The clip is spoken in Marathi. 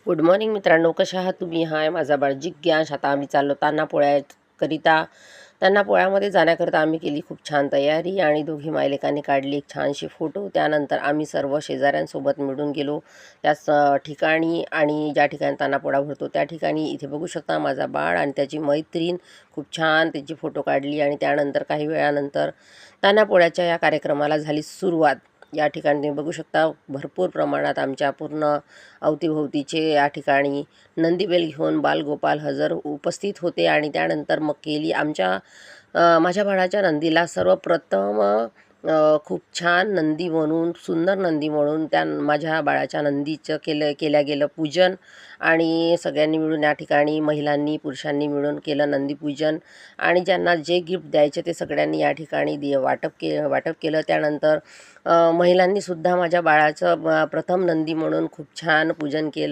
गुड मॉर्निंग मित्रांनो, कशा आहात तुम्ही? हाय, माझा बाळ जिज्ञास. आता आम्ही चाललो तान्हा पोळ्याकरिता. तान्हा पोळ्यामध्ये जाण्याकरिता आम्ही केली खूप छान तयारी आणि दोघी मायलेकांनी काढली एक छानशी फोटो. त्यानंतर आम्ही सर्व शेजाऱ्यांसोबत मिळून गेलो त्याच ठिकाणी. आणि ज्या ठिकाणी तान्हा पोळा भरतो त्या ठिकाणी इथे बघू शकता माझा बाळ आणि त्याची मैत्रीण खूप छान त्याची फोटो काढली. आणि त्यानंतर काही वेळानंतर तान्हा पोळ्याच्या या कार्यक्रमाला झाली सुरुवात. या ठिकाणी तुम्ही बघू शकता भरपूर प्रमाणात आमच्या पूर्ण अवतीभोवतीचे या ठिकाणी नंदीबैल घेऊन बालगोपाल हजर उपस्थित होते. आणि त्यानंतर मग केली माझ्या बाळाच्या नंदीला सर्वप्रथम खूप छान नंदी म्हणून, सुंदर नंदी म्हणून त्या माझ्या बाळाच्या नंदीचं केल्या गेलं पूजन. आणि सगळ्यांनी मिळून या ठिकाणी महिलांनी पुरुषांनी मिळून केलं नंदीपूजन. आणि ज्यांना जे गिफ्ट द्यायचे ते सगळ्यांनी या ठिकाणी वाटप केलं. त्यानंतर महिलांनीसुद्धा माझ्या बाळाचं प्रथम नंदी म्हणून खूप छान पूजन केलं.